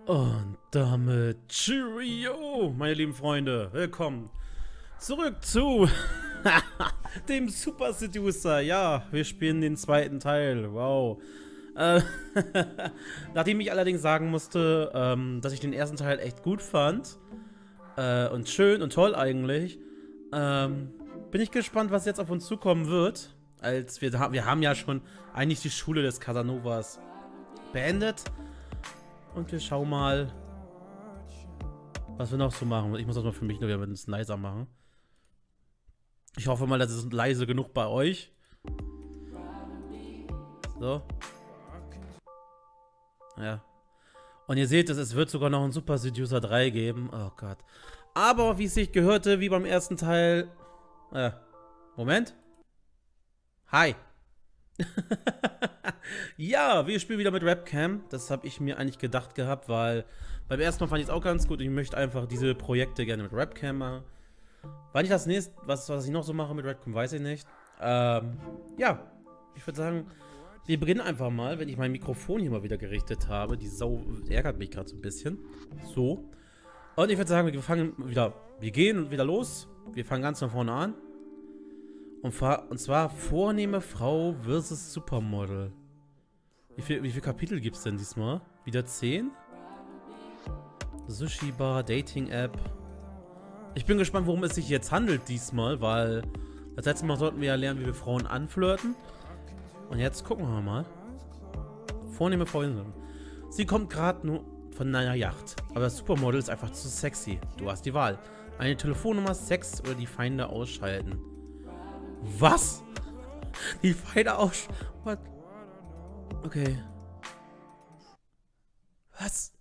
Und damit Cheerio, meine lieben Freunde. Willkommen zurück zu dem Super Seducer. Ja, wir spielen den zweiten Teil. Wow. Äh, Nachdem ich allerdings sagen musste, dass ich den ersten Teil echt gut fand und schön und toll eigentlich, bin ich gespannt, was jetzt auf uns zukommen wird. Als wir haben ja schon eigentlich die Schule des Cadanovas beendet. Und wir schauen mal, was wir noch so machen. Ich muss das mal für mich noch wieder ein bisschen leiser machen. Ich hoffe mal, das ist leise genug bei euch. So. Ja. Und ihr seht, es wird sogar noch einen Super Seducer 3 geben. Oh Gott. Aber wie es sich gehörte, wie beim ersten Teil. Moment. Hi. Ja, wir spielen wieder mit Webcam. Das habe ich mir eigentlich gedacht gehabt, weil beim ersten Mal fand ich es auch ganz gut. Ich möchte einfach diese Projekte gerne mit Webcam machen. Wann ich das nächste, was ich noch so mache mit Webcam, weiß ich nicht. Ja, ich würde sagen, wir beginnen einfach mal, wenn ich mein Mikrofon hier mal wieder gerichtet habe. Die Sau ärgert mich gerade so ein bisschen. So. Und ich würde sagen, wir gehen wieder los. Wir fangen ganz von vorne an. Und zwar vornehme Frau versus Supermodel. Wie viel Kapitel gibt es denn diesmal? Wieder 10? Sushi Bar, Dating App. Ich bin gespannt, worum es sich jetzt handelt diesmal, weil das letzte Mal sollten wir ja lernen, wie wir Frauen anflirten. Und jetzt gucken wir mal. Vornehme Frau. Sie kommt gerade nur von einer Yacht. Aber das Supermodel ist einfach zu sexy. Du hast die Wahl. Eine Telefonnummer, Sex oder die Feinde ausschalten. Was? Die Feinde ausschalten? What? Okay. Was?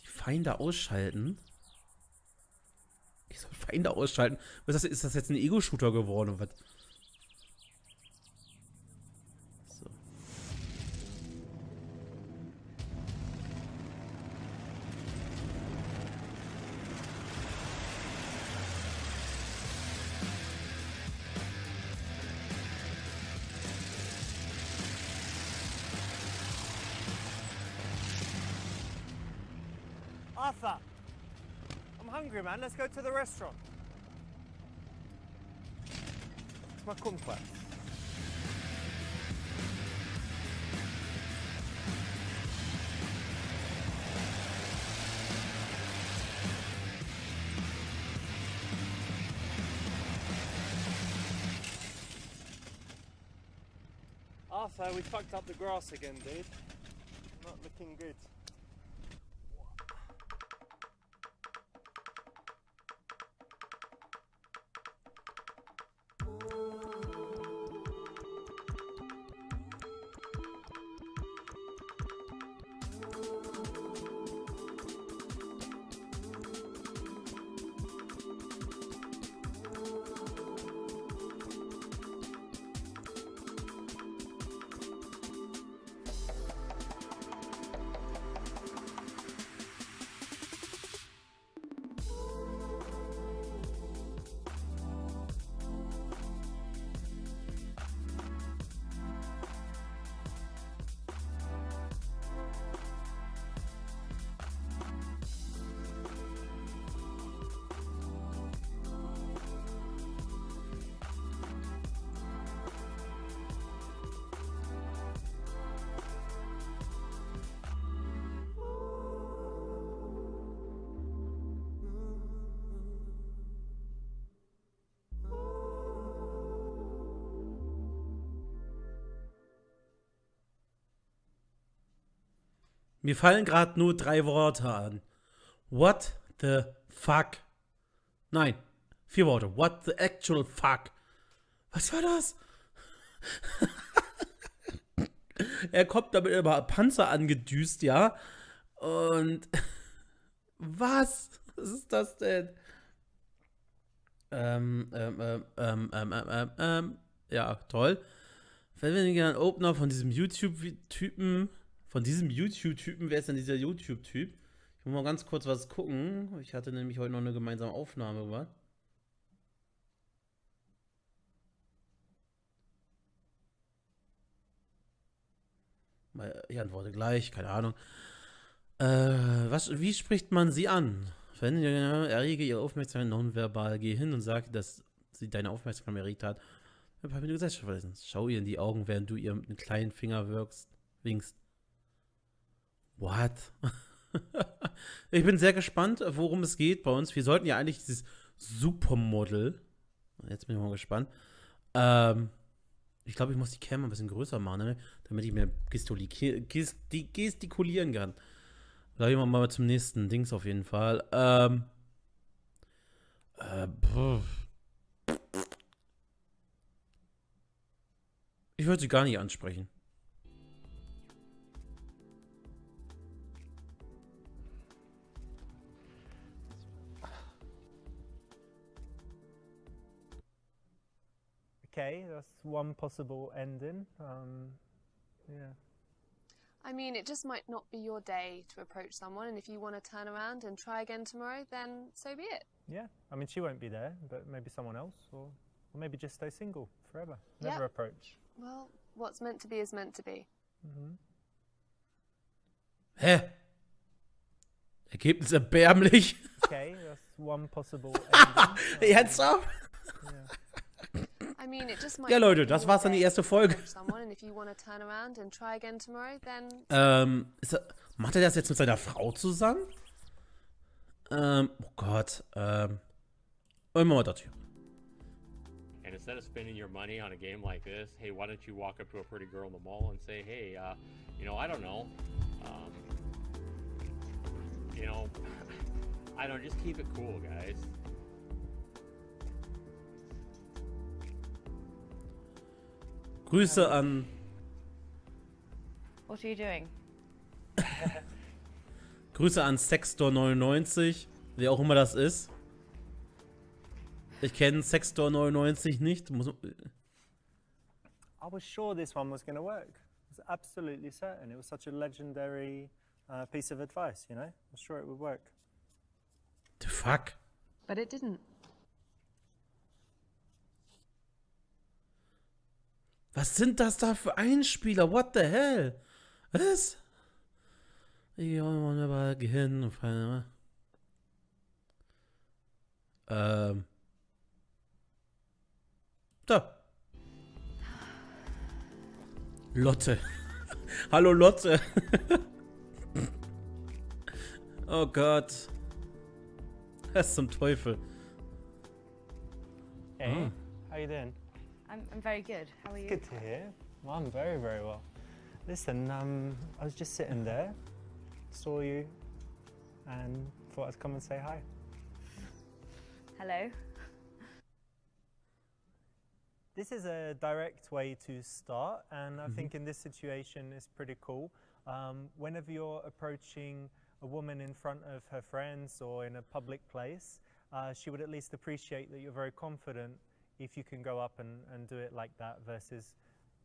Die Feinde ausschalten? Ich soll Feinde ausschalten? Ist das jetzt ein Ego-Shooter geworden? Was? So. Arthur, I'm hungry, man. Let's go to the restaurant. It's my comfort. Arthur, we fucked up the grass again, dude. Not looking good. Mir fallen gerade nur 3 Worte an. What the fuck? Nein, 4 Worte. What the actual fuck? Was war das? Er kommt damit über Panzer angedüst, ja. Und was? Was ist das denn? Ja, toll. Verwende einen Opener von diesem YouTube-Typen. Wer ist denn dieser YouTube-Typ? Ich muss mal ganz kurz was gucken. Ich hatte nämlich heute noch eine gemeinsame Aufnahme gemacht. Ich antworte gleich, keine Ahnung. Wie spricht man sie an? Wenn errege ihre Aufmerksamkeit nonverbal, geh hin und sage, dass sie deine Aufmerksamkeit erregt hat. Ein paar Minuten Gesellschaft verlassen. Schau ihr in die Augen, während du ihr mit einem kleinen Finger winkst. What? Ich bin sehr gespannt, worum es geht bei uns. Wir sollten ja eigentlich dieses Supermodel. Jetzt bin ich mal gespannt. Ich glaube, ich muss die Cam ein bisschen größer machen, ne? Damit ich mehr gestikulieren kann. Da gehen wir mal zum nächsten Dings auf jeden Fall. Ich würde sie gar nicht ansprechen. Okay, that's one possible ending. Yeah. I mean, it just might not be your day to approach someone, and if you want to turn around and try again tomorrow, then so be it. Yeah, I mean, she won't be there, but maybe someone else, or maybe just stay single forever. Never approach. Well, what's meant to be is meant to be. Mhm. Hä? Ergebnis erbärmlich. Okay, that's one possible ending. Ernsthaft? Yeah. I mean, it just might Ja, not Leute, be das your war's dann die day erste to Folge. approach someone, and if you want to turn around and try again tomorrow, then Macht er das jetzt mit seiner Frau zusammen? Oh Gott. Immer mal das hier. And instead of spending your money on a game like this, hey, why don't you walk up to a pretty girl in the mall and say, hey, you know, I don't know, you know, I don't, just keep it cool, guys. Grüße an. What are you doing? Grüße an Sexstore99, wer auch immer das ist. Ich kenne Sexstore99 nicht. I was sure this one was going to work. I was absolutely certain. It was such a legendary piece of advice, you know? I was sure it would work. The fuck? but it didn't. Was sind das da für Einspieler? What the hell? Was? Ich will mal gehen und fallen. Da. Lotte. Hallo Lotte. Oh Gott. Was zum Teufel. Hey, how you doing? I'm very good. How are you? Good to hear. Well, I'm very, very well. Listen, I was just sitting there, saw you, and thought I'd come and say hi. Hello. This is a direct way to start, and I think in this situation it's pretty cool. Whenever you're approaching a woman in front of her friends or in a public place, she would at least appreciate that you're very confident if you can go up and do it like that versus,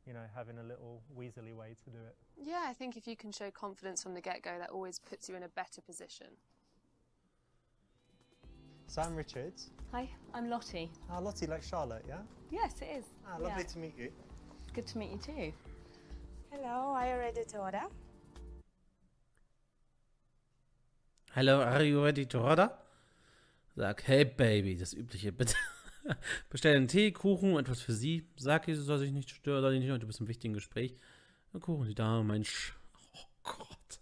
you know, having a little weaselly way to do it. Yeah, I think if you can show confidence from the get-go, that always puts you in a better position. So I'm Richard. Hi, I'm Lottie. Lottie, like Charlotte, yeah? Yes, it is. Lovely Yeah. to meet you. Good to meet you too. Hello, are you ready to order? Hello, are you ready to order? Sag, hey Baby, das Übliche, bitte. Bestell einen Tee, Kuchen und etwas für sie. Sag ihr, sie soll sich nicht stören, soll dich nicht, du bist im wichtigen Gespräch. Kuchen, die Dame, Mensch. Oh Gott.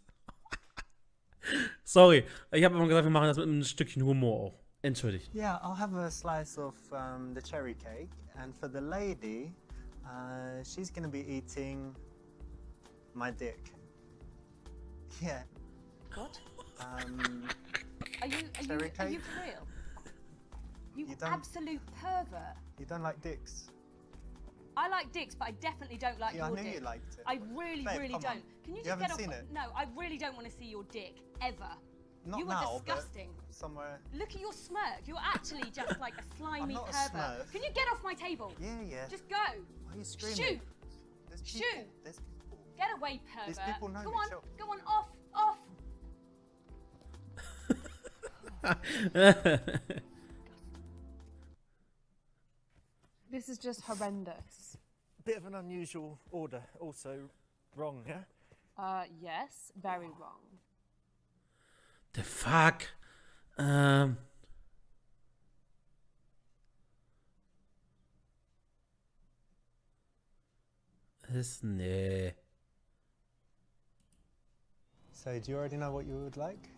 Sorry, ich habe immer gesagt, wir machen das mit einem Stückchen Humor auch. Entschuldigt. Yeah, I'll have a slice of the cherry cake, and for the lady, she's going to be eating my dick. Yeah. What? Cherry Are you cake? for real? You You don't- absolute pervert. You don't like dicks? I like dicks, but I definitely don't like Yeah, I your knew dick. you liked it. I really, Babe, really come don't. on. Can you You just haven't get off? seen it? No, I really don't want to see your dick ever. Not You are now, disgusting. but somewhere. Look at your smirk. You're actually just like a slimy not a pervert. smurf. Can you get off my table? Yeah, yeah. Just go. Why are you screaming? Shoot. There's people. Shoot. There's people. Get away, pervert. These people know go me, on. chill. Go on. Off. Off. This is just horrendous. Bit of an unusual order, also wrong, yeah? Yes, very wrong. The fuck? Nee. So, do you already know what you would like?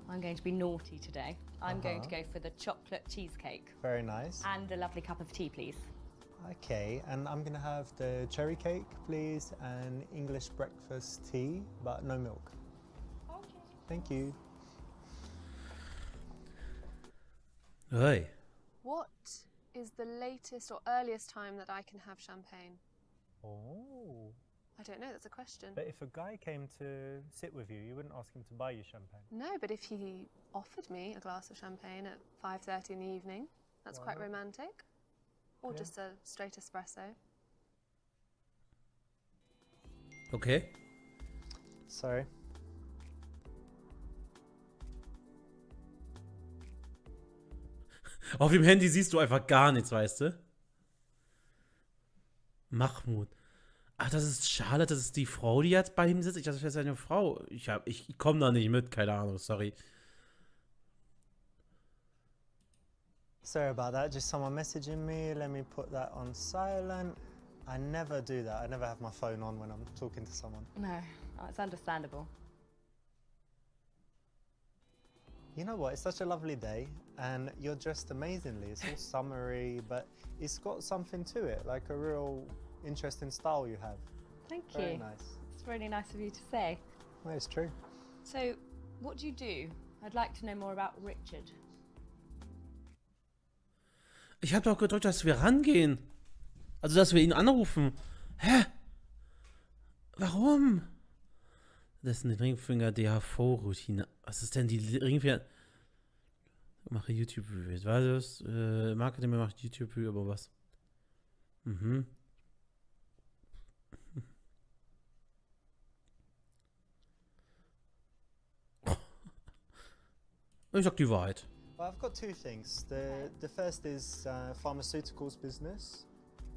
I'm going to be naughty today. I'm going to go for the chocolate cheesecake. Very nice. And a lovely cup of tea, please. Okay, and I'm gonna have the cherry cake, please, and English breakfast tea, but no milk. Okay. Thank you. Oi. What is the latest or earliest time that I can have champagne? Oh. I don't know, that's a question. But if a guy came to sit with you, you wouldn't ask him to buy you champagne. No, but if he offered me a glass of champagne at 5:30 in the evening, that's Why quite not? romantic. Or Yeah. just a straight espresso. Okay. Sorry. Auf dem Handy siehst du einfach gar nichts, weißt du? Mahmoud. Ach, das ist Charlotte, das ist die Frau, die jetzt bei ihm sitzt. Ich dachte, das wäre seine Frau. Ich komme da nicht mit, keine Ahnung, sorry. Sorry about that, just someone messaging me. Let me put that on silent. I never do that. I never have my phone on when I'm talking to someone. No, it's understandable. You know what? It's such a lovely day, and you're dressed amazingly. It's all summery, but it's got something to it, like a real interesting style you have. Thank Very you. nice. It's really nice of you to say. Well, it's true. So, what do you do? I'd like to know more about Richard. Ich habe doch gedrückt, dass wir rangehen. Also, dass wir ihn anrufen. Hä? Warum? Das ist eine Ringfinger DHV-Routine. Was ist denn die Ringfinger? Mache YouTube-Reviews. Was? Marketing macht YouTube-Review, aber was? Mhm. Ich sag die Wahrheit. Well, I've got two things. The first is pharmaceuticals business.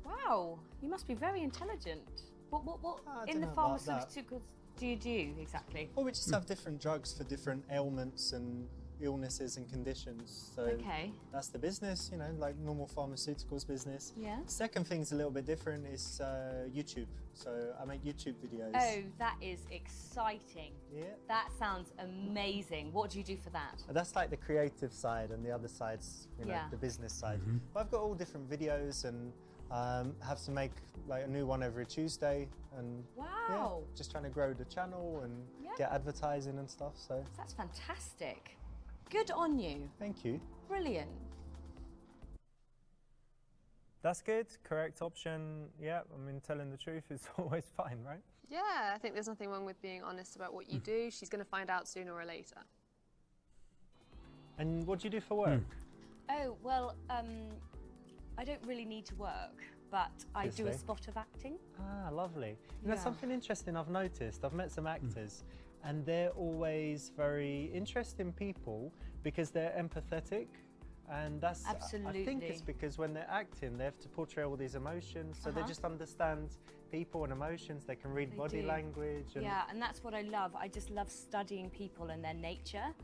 Wow, you must be very intelligent. What I in don't the know about that. pharmaceuticals do you do exactly? Well, we just have different drugs for different ailments and illnesses and conditions. So Okay. that's the business, you know, like normal pharmaceuticals business. Yeah. Second thing's a little bit different. It's YouTube. So I make YouTube videos. Oh, that is exciting. Yeah. That sounds amazing. What do you do for that? That's like the creative side, and the other side's, you know, Yeah. the business side. But I've got all different videos, and have to make like a new one every Tuesday, and yeah, Wow, just trying to grow the channel and Yeah. get advertising and stuff. So that's fantastic. Good on you. thank you. Brilliant. That's good. Correct option. Yeah, I mean, telling the truth is always fine, right? Yeah, I think there's nothing wrong with being honest about what you do. She's going to find out sooner or later. And what do you do for work? Oh, well, I don't really need to work, but I do a Obviously. spot of acting. Ah, lovely. You know, Yeah. something interesting I've noticed. I've met some actors, and they're always very interesting people because they're empathetic. And that's, I think it's Absolutely. because when they're acting, they have to portray all these emotions, so they Uh-huh. just understand people and emotions. They can read They body do. language. And Yeah, and that's what I love. I just love studying people and their nature.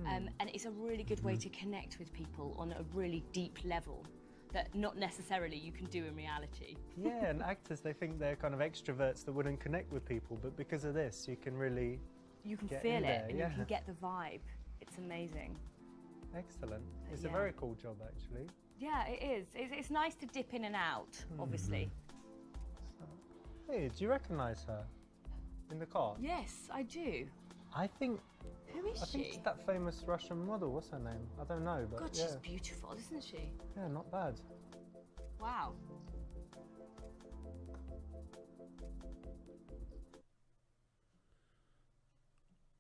And it's a really good way to connect with people on a really deep level that not necessarily you can do in reality. yeah, and actors, they think they're kind of extroverts that wouldn't connect with people, but because of this, you can really You can Get feel in it there, and yeah. you can get the vibe. It's amazing. excellent. It's a Yeah. very cool job, actually. Yeah, it is. It's nice to dip in and out, obviously. Hey, do you recognise her in the car? Yes, I do. I think Who is I think she? it's that famous Russian model. What's her name? I don't know, but God, yeah, she's beautiful, isn't she? yeah, not bad. Wow.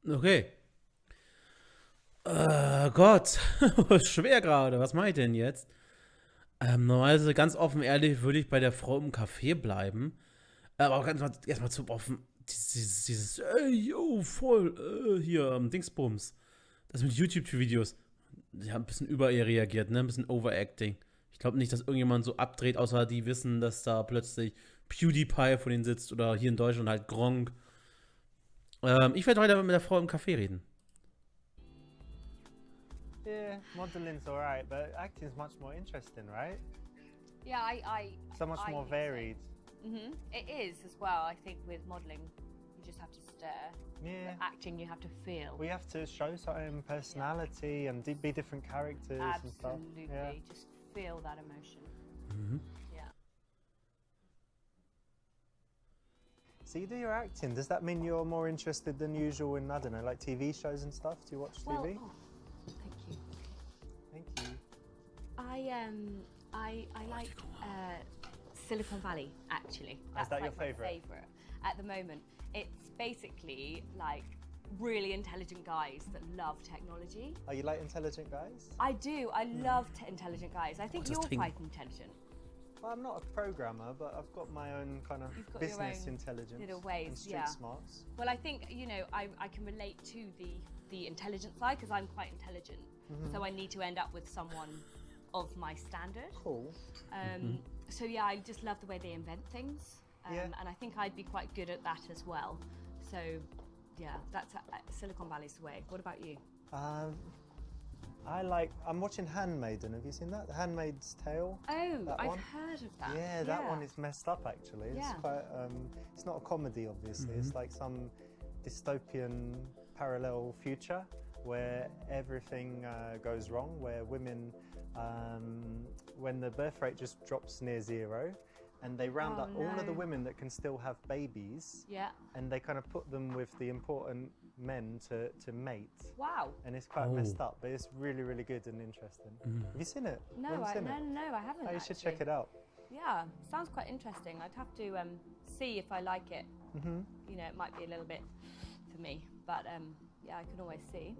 Okay. Gott. Schwer gerade. Was mache ich denn jetzt? Normalerweise, ganz offen ehrlich, würde ich bei der Frau im Café bleiben. Aber auch ganz mal, erstmal zu offen. Dieses ey, yo, voll, hier, Dingsbums. Das mit YouTube-Videos. Die haben ein bisschen über ihr reagiert, ne? Ein bisschen Overacting. Ich glaube nicht, dass irgendjemand so abdreht, außer die wissen, dass da plötzlich PewDiePie vor denen sitzt oder hier in Deutschland halt Gronk. Ich werde weiter mit der Frau im Café reden. Yeah, modeling's alright, but acting's much more interesting, right? Yeah, I So much I more think so. varied. It is as well. I think with modelling, you just have to stare. Yeah. But acting, you have to feel. We have to show certain personality and be different characters and stuff. Absolutely. Yeah. Just feel that emotion. Yeah. So you do your acting. Does that mean you're more interested than usual in, I don't know, like TV shows and stuff? Do you watch Well, TV? thank you. Thank you. I like Silicon Valley actually. Is that your my favourite? favourite at the moment. It's basically like really intelligent guys that love technology. Oh, you like intelligent guys? I do. I love intelligent guys. I think Just you're think- quite intelligent. Well, I'm not a programmer, but I've got my own kind of You've got your business own intelligence little ways, and street yeah. smarts. Well, I think, you know, I can relate to the intelligent side because I'm quite intelligent. So I need to end up with someone of my standard. Cool. So yeah, I just love the way they invent things. Yeah. And I think I'd be quite good at that as well. So yeah, that's Silicon Valley's the way. What about you? I'm watching Handmaiden. Have you seen that? The Handmaid's Tale? Oh, That I've one? heard of that. Yeah, that one is messed up actually. It's Yeah. quite it's not a comedy obviously. It's like some dystopian parallel future where everything goes wrong, where women when the birth rate just drops near zero and they round Oh, up all of the no. women that can still have babies Yeah. and they kind of put them with the important men to mate. Wow. And it's quite messed up, but it's really, really good and interesting. Have you seen it? No, You haven't seen it? no, I haven't. Oh, you should check actually. it out. Yeah, sounds quite interesting. I'd have to see if I like it. You know, it might be a little bit for me, but yeah, I can always see.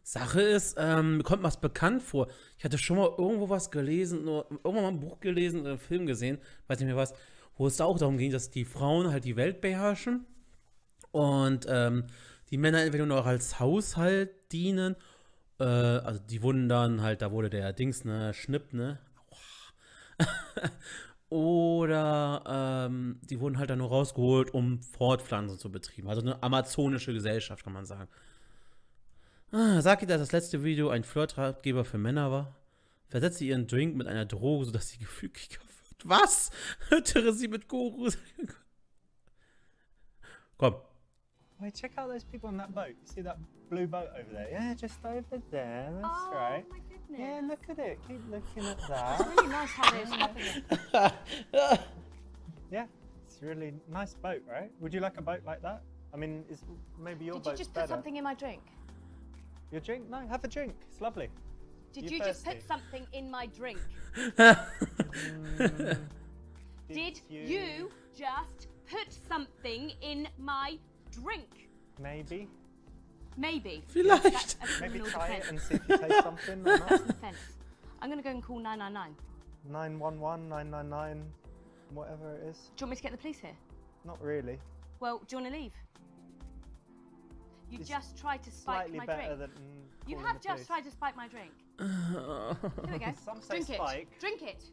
Sache ist, mir kommt was bekannt vor. Ich hatte schon mal irgendwo was gelesen, irgendwann mal ein Buch gelesen oder einen Film gesehen, weiß nicht mehr was, wo es da auch darum ging, dass die Frauen halt die Welt beherrschen und die Männer entweder nur noch als Haushalt dienen, also die wurden dann halt, da wurde der Dings, ne, Schnipp, ne, oder die wurden halt dann nur rausgeholt, um Fortpflanzung zu betreiben. Also eine amazonische Gesellschaft, kann man sagen. Sagt ihr, dass das letzte Video ein Flirtratgeber für Männer war? Versetzt sie ihren Drink mit einer Droge, sodass sie gefügiger wird. Was? Füttere sie mit Gurus. Komm. Wait, check out those people on that boat. You see that blue boat over there? Yeah, just over there. That's Oh right. my goodness. Yeah, look at it. Keep looking at It's that. really nice how they're stopping it. Yeah, it's a really nice boat, right? Would you like a boat like that? I mean, maybe your Did you boat's just put better. something in my drink? Your drink? No, have a drink. It's lovely. Did You you just put thirsty? something in my drink? Did you just put something in my drink? Maybe. Maybe. Vielleicht. That's a Maybe criminal try it offence. and see if you taste something or not. That's an offence. I'm going to go and call 999. 911, 999, whatever it is. Do you want me to get the police here? Not really. Well, do you want to leave? You It's just tried to spike Slightly my better drink. than You calling have the just police. tried to spike my drink. Here we go. Some say Drink spike. it. Drink it.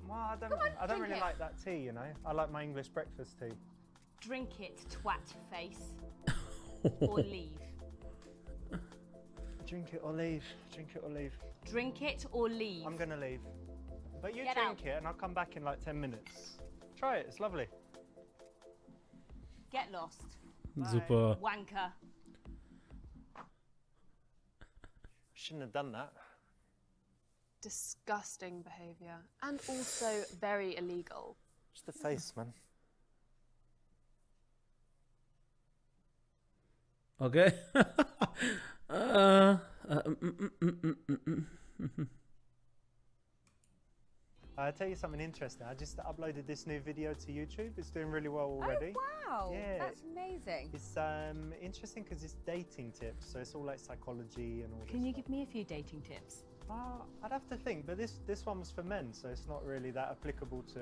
Well, I don't, Come on, I don't drink really it. like that tea, you know. I like my English breakfast tea. Drink it, twat face. Or leave. Drink it or leave. Drink it or leave. Drink it or leave. I'm gonna leave. But you Get drink out. it and I'll come back in like 10 minutes. Try it, it's lovely. Get lost. Super. Wanker. Shouldn't have done that. Disgusting behaviour. And also very illegal. Just the face, man. Okay. I'll tell you something interesting. I just uploaded this new video to YouTube. It's doing really well already. Oh, wow. Yeah. That's amazing. It's interesting because it's dating tips, so it's all like psychology and all this Can you stuff. give me a few dating tips? I'd have to think, but this one was for men, so it's not really that applicable to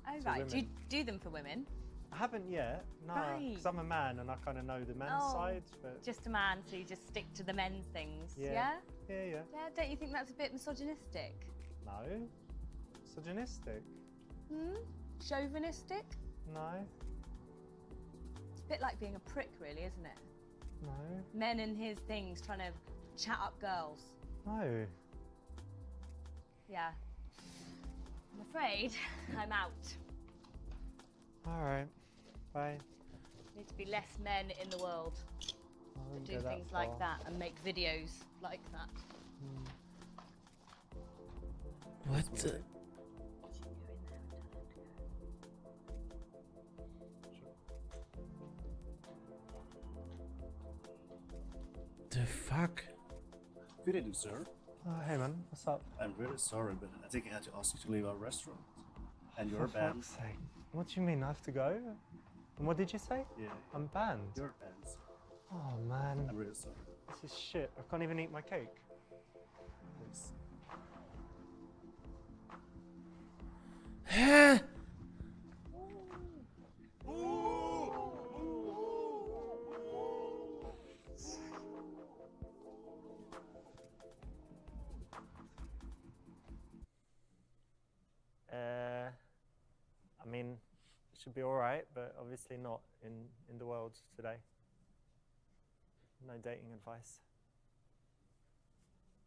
Oh, to right. women. Do you do them for women? I haven't yet, no, Right. because I'm a man and I kind of know the man's Oh, side. But Just a man, so you just stick to the men's things. Yeah. Yeah? yeah, Yeah, don't you think that's a bit misogynistic? no, misogynistic, Hmm? Chauvinistic? no. a bit like being a prick, really, isn't it? No. Men and his things trying to chat up girls. No. Yeah. I'm afraid I'm out. All right. Bye. Need to be less men in the world I that wouldn't do go that things like far. that and make videos like that. What the? The fuck? Good evening, sir. Oh, hey man, what's up? I'm really sorry, but I think I had to ask you to leave our restaurant. And you're For banned. fuck's sake. What do you mean I have to go? And what did you say? Yeah, I'm banned. you're banned. Oh man, I'm really sorry. this is shit. I can't even eat my cake. Please. Hä? I mean, it should be all right, but obviously not in the world today. No dating advice.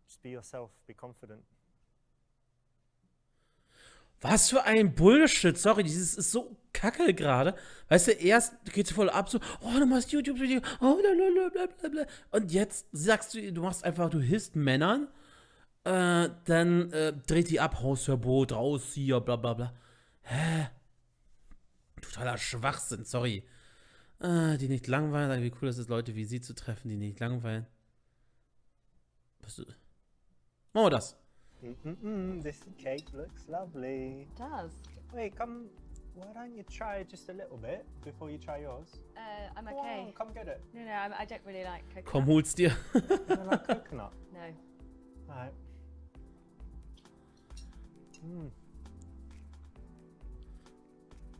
Just be yourself, be confident. Was für ein Bullshit. Sorry, dieses ist so kacke gerade. Weißt du, erst geht's voll ab so, oh, du machst YouTube-Video, oh, blablabla. Und jetzt sagst du, du machst einfach, du hilfst Männern, dann dreht die ab, Hausverbot, raus hier, bla bla bla. Hä? Totaler Schwachsinn, sorry. Die nicht langweilen, sagen, wie cool es ist, Leute wie sie zu treffen, die nicht langweilen. Was? Machen wir das. This cake looks lovely. It does. Wait, come. Why don't you try just a little bit before you try yours? I'm Come okay. on, come get it. No, I don't really like coconut. Komm, hol's dir. You don't like coconut? No. Alright.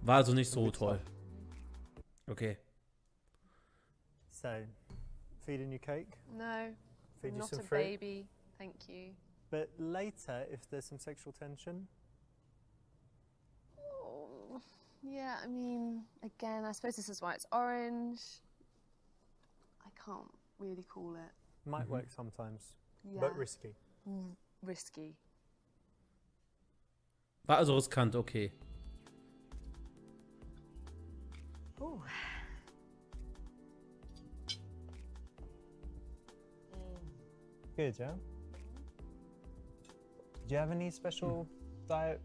War also nicht so toll. Okay. So, feeding you cake, No, feed I'm you not some a fruit. baby. Thank you. But later, if there's some sexual tension, Oh, yeah, I mean, again, I suppose this is why it's orange. I can't really call it. might work sometimes, Yeah. but risky. Risky. War also riskant, okay. Ooh. Good, yeah? Do you have any special diet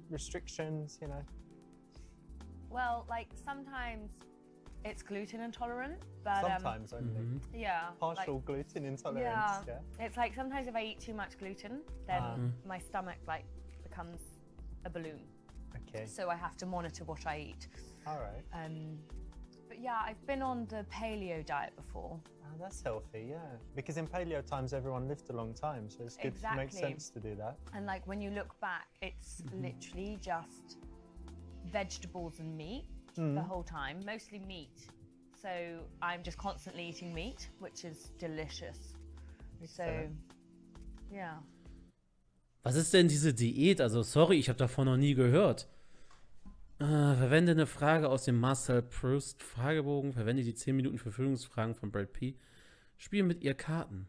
restrictions, you know? Well, like sometimes it's gluten intolerant, but Sometimes only. yeah, Partial gluten intolerance, yeah. yeah? It's like sometimes if I eat too much gluten, then my stomach like becomes a balloon. Okay, So I have to monitor what I eat. alright. But yeah, I've been on the paleo diet before. Oh, that's healthy, yeah. Because in paleo times, everyone lived a long time, so it's good. It makes Exactly. sense to do that. And like when you look back, it's literally just vegetables and meat the whole time, mostly meat. So I'm just constantly eating meat, which is delicious. So, yeah. Was ist denn diese Diät? Also, sorry, ich habe davon noch nie gehört. Verwende eine Frage aus dem Marcel Proust Fragebogen. Verwende die 10 Minuten Verführungsfragen von Brad P. Spiel mit ihr Karten.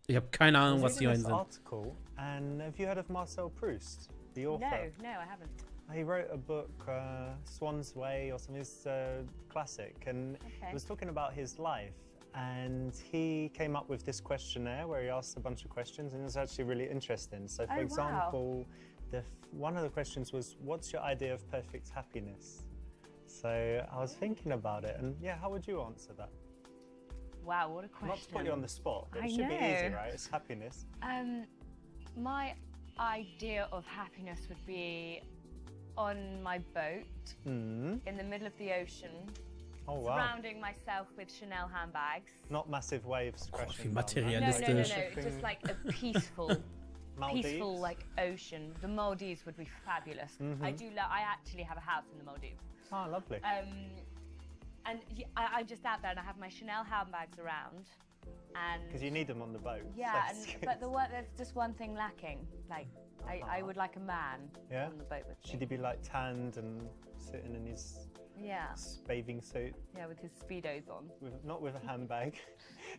Ich habe keine Ahnung, was die reading beiden this sind. article, and have you heard of Marcel Proust, the author? No, I haven't. He wrote a book, Swan's Way or something, it's a classic, and Okay. it was talking about his life. And he came up with this questionnaire where he asked a bunch of questions, and it was actually really interesting. So, for Oh, wow. example, one of the questions was, "What's your idea of perfect happiness?" So I was thinking about it, and yeah, how would you answer that? Wow, what a question. Not to put you on the spot, but I it should be easy, know. right? It's happiness. My idea of happiness would be on my boat in the middle of the ocean, Oh wow! surrounding myself with Chanel handbags. Not massive waves crashing. wie down, right? No, materialistisch. just like a peaceful, Maldives? peaceful like ocean. The Maldives would be fabulous. I actually have a house in the Maldives. Oh, lovely. And I'm just out there and I have my Chanel handbags around. Because you need them on the boat. Yeah, so it's but good. there's just one thing lacking. Like, I would like a man Yeah? on the boat with me. Should he be like tanned and sitting in his Yeah. His bathing suit, Yeah, with his Speedos on. not with a handbag.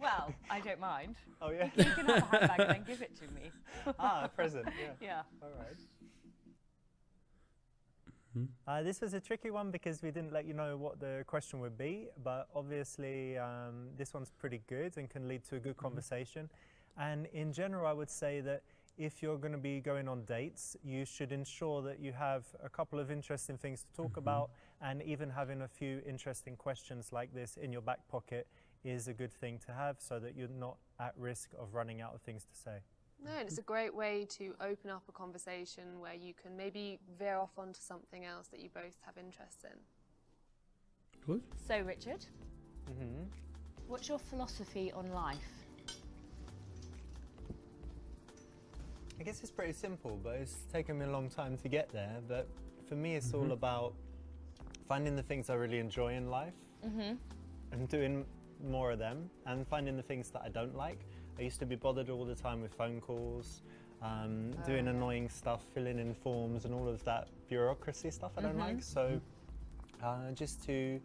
Well, I don't mind. Oh yeah. You can have a handbag and then give it to me. A present. Yeah. Yeah. All right. This was a tricky one because we didn't let you know what the question would be, but obviously this one's pretty good and can lead to a good conversation. And in general, I would say that if you're going to be going on dates, you should ensure that you have a couple of interesting things to talk about, and even having a few interesting questions like this in your back pocket is a good thing to have, so that you're not at risk of running out of things to say. No, and it's a great way to open up a conversation where you can maybe veer off onto something else that you both have interest in. Gut. So, Richard, what's your philosophy on life? I guess it's pretty simple, but it's taken me a long time to get there. But for me, it's all about finding the things I really enjoy in life and doing more of them, and finding the things that I don't like. I used to be bothered all the time with phone calls, doing annoying stuff, filling in forms and all of that bureaucracy stuff I don't like. So just to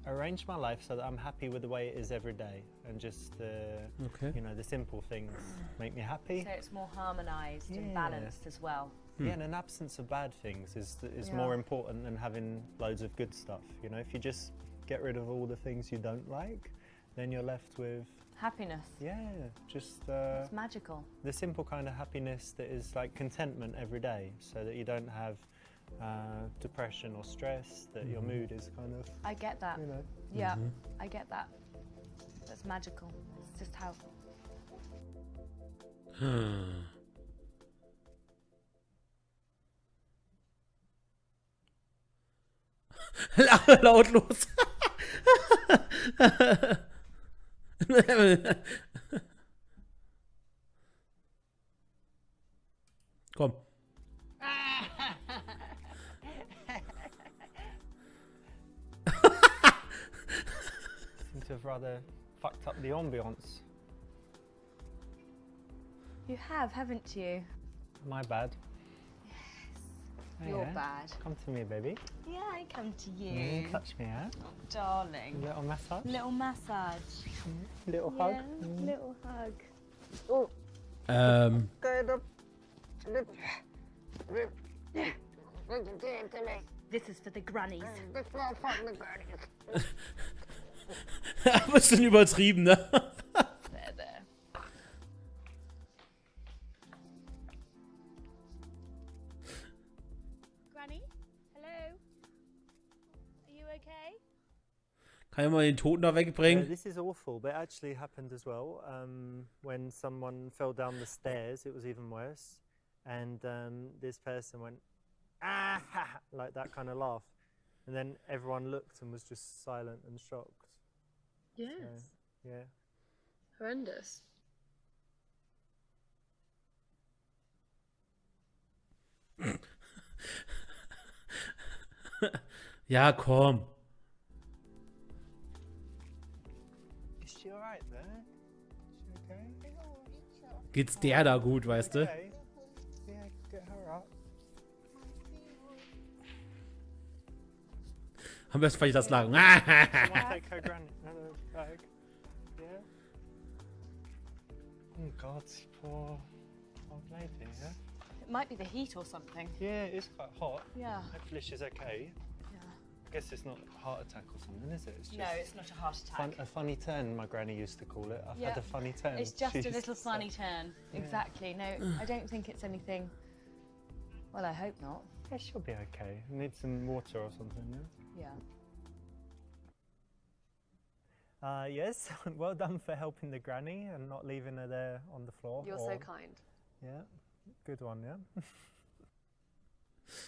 arrange my life so that I'm happy with the way it is every day, and just you know, the simple things make me happy. So it's more harmonised and balanced as well. Yeah, and an absence of bad things is more important than having loads of good stuff. You know, if you just get rid of all the things you don't like, then you're left with happiness. Yeah, just it's magical. The simple kind of happiness that is like contentment every day, so that you don't have depression or stress, that your mood is kind of... I get that. You know. Yeah, I get that. That's magical. It's just how... Lache lautlos. Komm. Seem to have rather fucked up the ambience. You have, haven't you? My bad. You're bad. Come to me, baby. Yeah, I come to you. Touch me, yeah? Oh, darling. Little massage. Little massage. Little hug. Little hug. Oh. This is for the grannies. Ein bisschen übertrieben, ne? There. Granny? Hello? Are you okay? Kann ich mal den Toten da wegbringen? This is awful, but it actually happened as well. When someone fell down the stairs, it was even worse. And this person went, ah, like that kind of laugh. And then everyone looked and was just silent and shocked. Yes. So, yeah. Horrendous. Ja, komm. Is she alright there? Is she okay? Geht's der da gut, weißt du? Okay. Yeah, get her up. Am besten fand ich das Lachen. Take her granny bag. Yeah. Oh God, poor old lady, yeah? It might be the heat or something. Yeah, it is quite hot. Yeah. Hopefully she's okay. Yeah. I guess it's not a heart attack or something, is it? It's just No, it's not a heart attack. a funny turn, my granny used to call it. I've Yeah. had a funny turn. It's just she a used little to say. funny turn. Exactly. No, I don't think it's anything. Well, I hope not. Yeah, she'll be okay. Need some water or something, yeah? Yeah. Yes, well done for helping the granny and not leaving her there on the floor. You're so kind. Yeah, good one, yeah?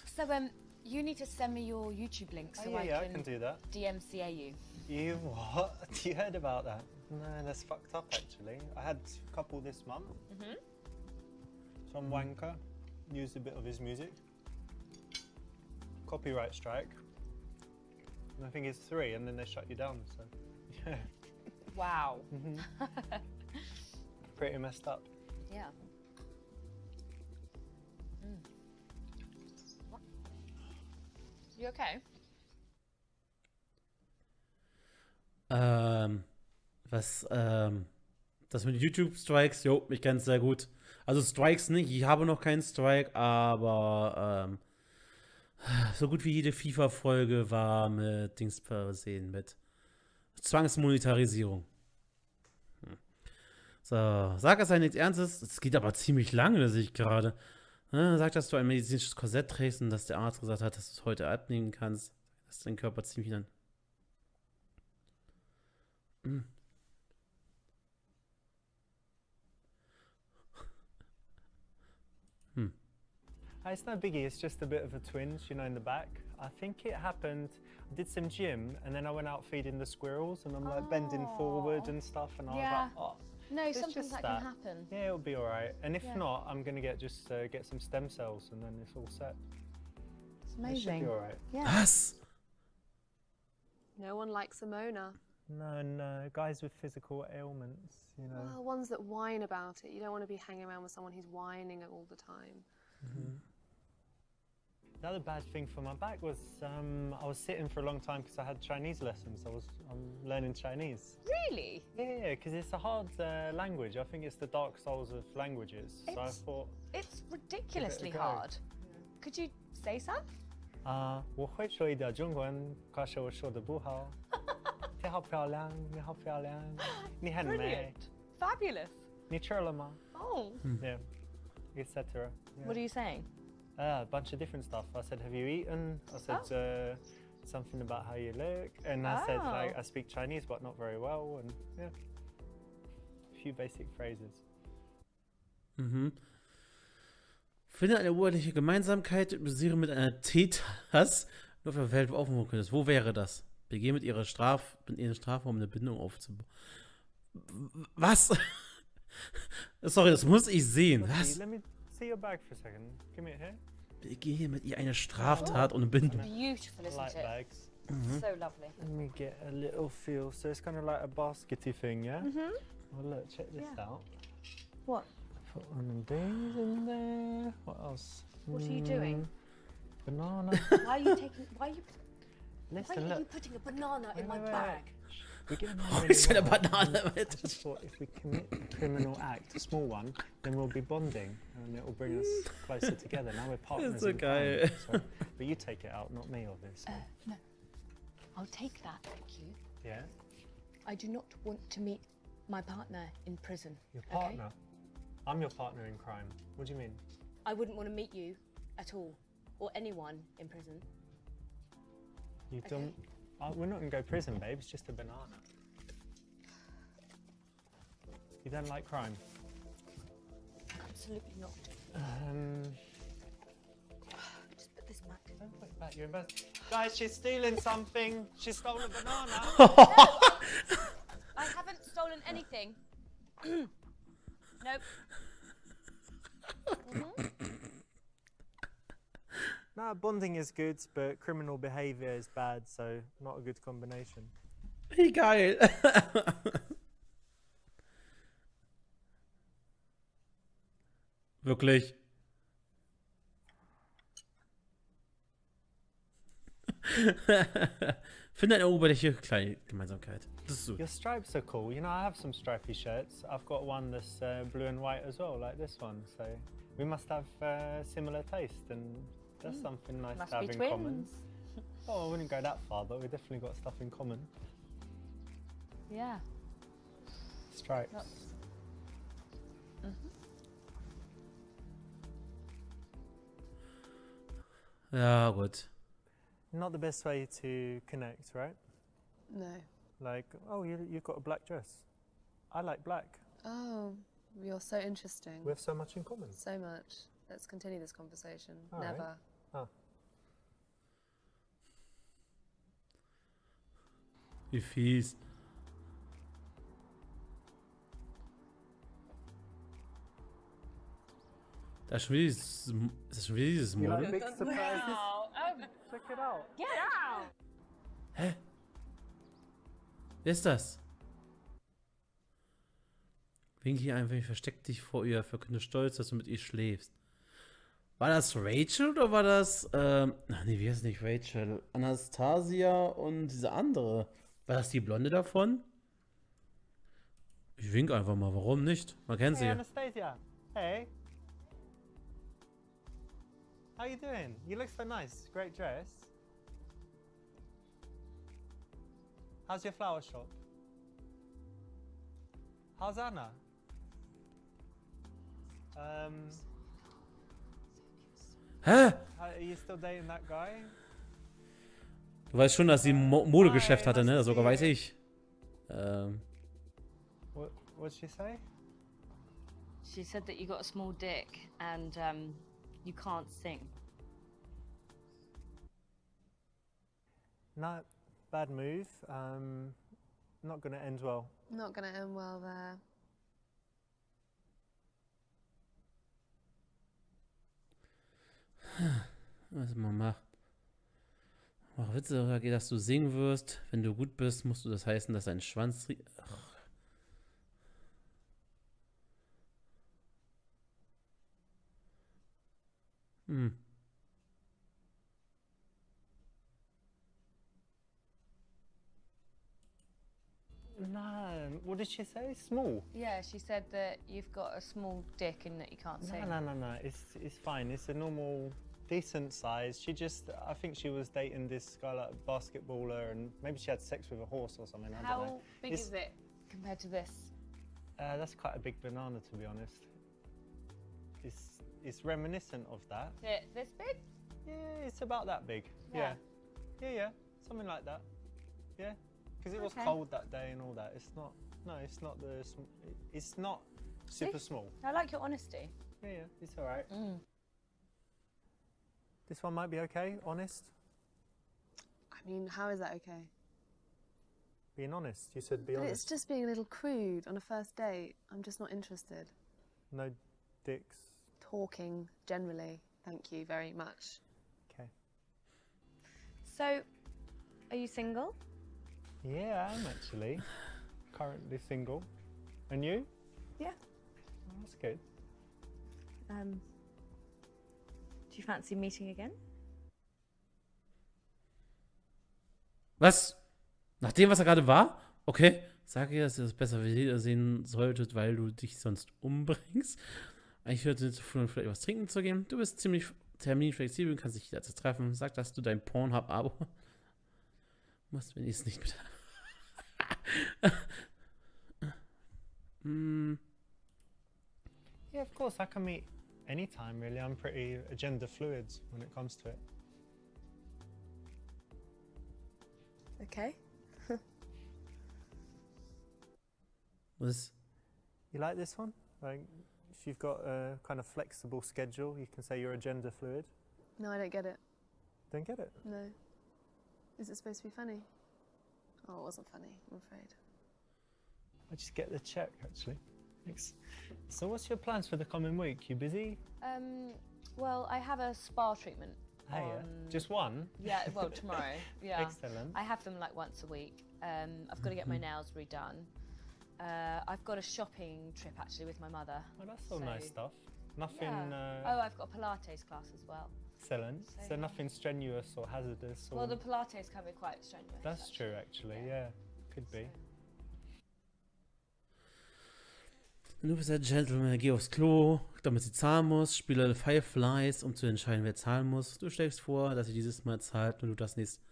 So, you need to send me your YouTube link so I I can do that. DMCA you. You what? You heard about that? No, that's fucked up actually. I had a couple this month. Some wanker used a bit of his music. Copyright strike. And I think it's 3 and then they shut you down, so yeah. Wow. Pretty messed up. Yeah. You okay? Das mit YouTube-Strikes, jo, ich kenn's sehr gut. Also Strikes nicht, ich habe noch keinen Strike, aber so gut wie jede FIFA-Folge war mit Dings versehen, mit Zwangsmonetarisierung. So, sag es sei nichts Ernstes, das geht aber ziemlich lange, das sehe ich gerade. Sag, dass du ein medizinisches Korsett trägst und dass der Arzt gesagt hat, dass du es heute abnehmen kannst. Dass dein Körper ziemlich dann. It's no biggie, it's just a bit of a twinge, in the back. I think it happened, I did some gym and then I went out feeding the squirrels and I'm like bending forward and stuff and I was like, oh. No, it's sometimes just that can happen. Yeah, it'll be alright. And if Yeah. not, I'm gonna get some stem cells and then it's all set. It's It should amazing. be alright. Yeah. Was? No one likes a moaner. No, guys with physical ailments, Well, ones that whine about it. You don't want to be hanging around with someone who's whining all the time. The other bad thing for my back was I was sitting for a long time because I had Chinese lessons. I'm learning Chinese. Really? Yeah, because it's a hard language. I think it's the dark souls of languages. So I thought, It's ridiculously go. hard. Could you say some? 我会说一点中文，可是我说的不好。你好漂亮，你好漂亮，你很美， Fabulous. 你吃了吗？ Oh. Yeah, etc. Yeah. What are you saying? A bunch of different stuff. I said, have you eaten? I said something about how you look. And I said, like, I speak Chinese, but not very well. And yeah, a few basic phrases. Finde eine urheberliche Gemeinsamkeit und basiere mit einer Täters nur auf der Welt aufrufen könntest. Wo wäre das? Begehe mit ihrer Strafraum eine Bindung aufzubauen. Was? Sorry, das muss ich sehen. Was? Let me see your bag for a second. Give me it here. Begehe mit ihr eine Straftat und eine Bindung. Beautiful, I isn't like it? bags. So lovely. Let me get a little feel. So it's kind of like a baskety thing, yeah? Well, look, check this out. What? Put one of these in there. What else? What are you doing? Banana. Why are you taking? Why are you Listen, look. putting a banana in my Wait, wait, bag? We're getting on Oh, really it's got a well. banana I with just thought if we commit a criminal act, a small one, then we'll be bonding and it will bring us closer together. Now we're partners so in geil. crime. So, but you take it out, not me, obviously. No. I'll take that, thank you. Yeah? I do not want to meet my partner in prison. Your okay? partner? I'm your partner in crime. What do you mean? I wouldn't want to meet you at all, or anyone in prison. You Okay. don't... we're not going to go prison, babe. It's just a banana. You don't like crime? Absolutely not. Just put this back. Don't put it back. You're embarrassed. Guys, she's stealing something. She stole a banana. I haven't stolen anything. Nope. No, bonding is good, but criminal behavior is bad, so not a good combination. Wie geil. Wirklich. Finde eine oberflächliche kleine Gemeinsamkeit. Das ist so. Your stripes are cool. I have some stripy shirts. I've got one that's blue and white as well, like this one. So we must have similar taste, and that's something nice Must to have be in twins. common. Oh, I wouldn't go that far, but we definitely got stuff in common. Yeah. Stripes. Ja, gut. Not the best way to connect, right? No. Like, oh, you've got a black dress. I like black. Oh, you're so interesting. We have so much in common. So much. Let's continue this conversation. All right. Never. Wie fies. Da ist schon wieder dieses, ist das schon wieder dieses You like Model? big surprises? Check it out. Get out! Hä? Wer ist das? Wink hier einfach, versteck dich vor ihr, verkünde stolz, dass du mit ihr schläfst. War das Rachel oder war das, ach nee, wie heißt nicht Rachel? Anastasia und diese andere. War das die Blonde davon? Ich wink einfach mal, warum nicht? Man kennt sie. Hey, Anastasia. Hey. How you doing? You look so nice. Great dress. How's your flower shop? How's Anna? Hä? Are you still dating that guy? Du weißt schon, dass sie ein Modegeschäft hatte, ne? Sogar weiß ich. What'd she say? She said that you got a small dick and you can't sing. No, bad move. Not gonna end well. Not gonna end well there. Was man macht. Mach Witze darüber, dass du singen wirst. Wenn du gut bist, musst du das heißen, dass dein Schwanz... Hm. No, what did she say? Small? Yeah, she said that you've got a small dick and that you can't sing. No. It's fine. It's a normal, decent size. She just, I think she was dating this guy, like a basketballer, and maybe she had sex with a horse or something. I don't know. How big is it compared to this? That's quite a big banana, to be honest. It's reminiscent of that. Is it this big? Yeah, it's about that big. Yeah. Yeah, something like that. Yeah, because it was cold that day and all that. It's not. No, it's not the. It's not super small. I like your honesty. Yeah, it's all right. This one might be okay. Honest. I mean, how is that okay? Being honest. You said be But honest. it's just being a little crude on a first date. I'm just not interested. No dicks. Talking generally. Thank you very much. Okay. So, are you single? Yeah, I am actually. Currently single. And you? Yeah. Oh, that's good. Do you fancy meeting again? Was? Nach dem, was er gerade war? Okay. Sag ihr, dass ihr das besser sehen solltet, weil du dich sonst umbringst. Eigentlich hörte es vielleicht was trinken zu gehen. Du bist ziemlich terminflexibel, kannst dich jederzeit treffen. Sag, dass du dein Pornhub-Abo musst, wenn ich es nicht mit. Yeah, of course, I can meet anytime, really. I'm pretty gender fluid when it comes to it. Okay. Was? You like this one? Like, if you've got a kind of flexible schedule, you can say you're a gender fluid. No, I don't get it. Don't get it. No. Is it supposed to be funny? Oh, it wasn't funny, I'm afraid. I just get the check, actually. Thanks. So what's your plans for the coming week? You busy? Well, I have a spa treatment. Hey, yeah. Just one? Yeah, well, tomorrow. Yeah. Excellent. I have them like once a week. I've got to get my nails redone. I've got a shopping trip actually with my mother. Well, that's all nice stuff. Nothing. Oh, I've got a Pilates class as well. Excellent. So nothing strenuous or hazardous. Or... Well, the Pilates can be quite strenuous. That's true, actually. Yeah, could be. Du bist ein Gentleman, geh aufs Klo, damit sie zahlen muss, spiele 5 Lies, um zu entscheiden, wer zahlen muss. Du schlägst vor, dass sie dieses Mal zahlt und du das nächste.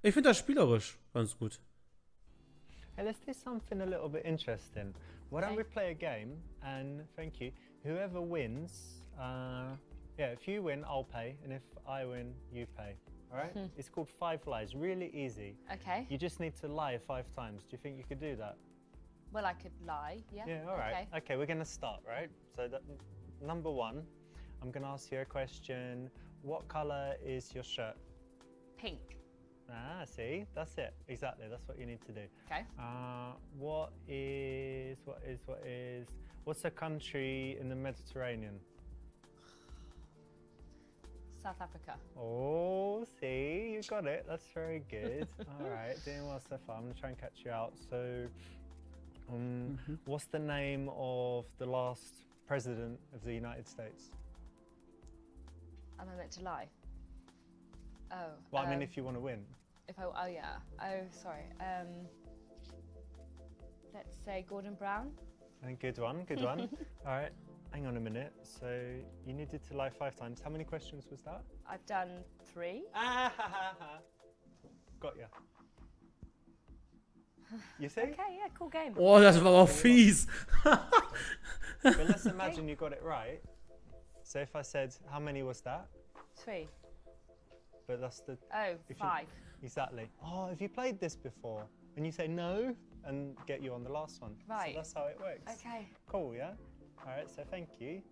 Ich finde das spielerisch ganz gut. Hey, let's do something a little bit interesting. Why don't we play a game? And thank you. Whoever wins, if you win, I'll pay, and if I win, you pay. All right? It's called 5 Lies. Really easy. Okay. You just need to lie 5 times. Do you think you could do that? Well, I could lie. Yeah. Yeah. All right. Okay, we're gonna start, right? So number 1, I'm gonna ask you a question. What color is your shirt? Pink. Ah, see, that's it. Exactly. That's what you need to do. Okay. What's a country in the Mediterranean? South Africa. Oh, see, you got it. That's very good. All right, doing well so far. I'm gonna try and catch you out. So, what's the name of the last president of the United States? Am I meant to lie? Oh. Well, I mean, if you want to win. If I, oh yeah, oh sorry. Let's say Gordon Brown. Good one, good one. All right, hang on a minute. So you needed to lie 5 times. How many questions was that? I've done 3. Got ya. You see? Okay, yeah, cool game. Oh, das war auch fies. But let's imagine you got it right. So if I said, how many was that? 3. But that's the... Oh, if 5. Exactly. Oh, have you played this before? And you say no, and get you on the last one. Right. So that's how it works. Okay. Cool, yeah? All right, so thank you.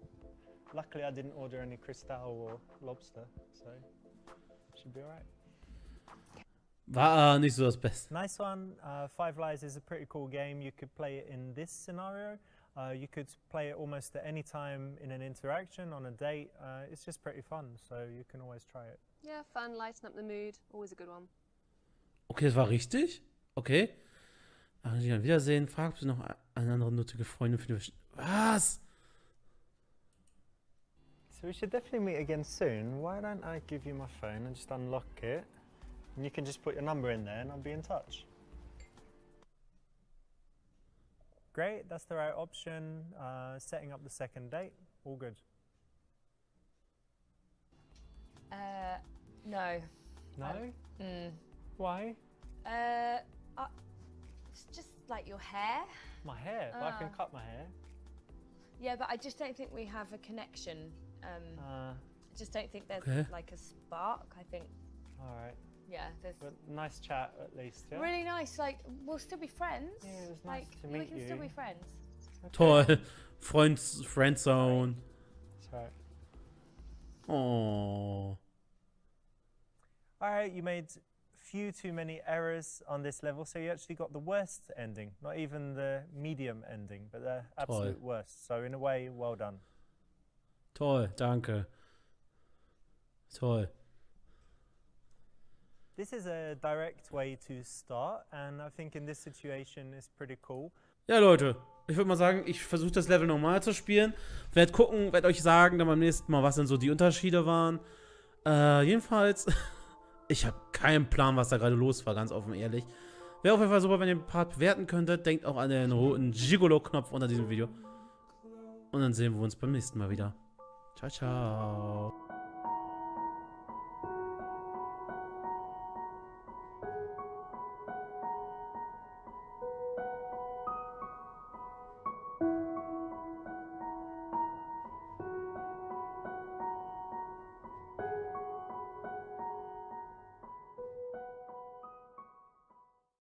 Luckily, I didn't order any crystal or lobster, so should be all right. War nicht so das Beste. Nice one. 5 Lies is a pretty cool game. You could play it in this scenario. You could play it almost at any time in an interaction, on a date. It's just pretty fun, so you can always try it. Yeah, fun, lighten up the mood. Always a good one. Okay, das war richtig. Okay. Dann Wiedersehen. Frag, ob du noch eine andere nötige Freundin für dich. Was? So we should definitely meet again soon. Why don't I give you my phone and just unlock it? And you can just put your number in there and I'll be in touch. Great, that's the right option. Setting up the second date, all good. No. No? Why? It's just like your hair. My hair, but I can cut my hair. Yeah, but I just don't think we have a connection. I just don't think there's Okay. like a spark. I think, All right, yeah, there's but nice chat at least, yeah? really nice. Like, we'll still be friends. Yeah, it was nice like, to we meet can still you. be friends. Toll. Friendzone. That's right. Oh. All right, you made few too many errors on this level, so you actually got the worst ending, not even the medium ending, but the absolute worst. So in a way, well done. Toll, danke. Toll. This is a direct way to start, and I think in this situation it's pretty cool. Ja, Leute, ich würde mal sagen, ich versuche das Level nochmal zu spielen. Werd gucken, werd euch sagen dann beim nächsten Mal, was denn so die Unterschiede waren. Jedenfalls, ich habe keinen Plan, was da gerade los war, ganz offen ehrlich. Wäre auf jeden Fall super, wenn ihr den Part bewerten könntet. Denkt auch an den roten Gigolo-Knopf unter diesem Video. Und dann sehen wir uns beim nächsten Mal wieder. Ciao, ciao.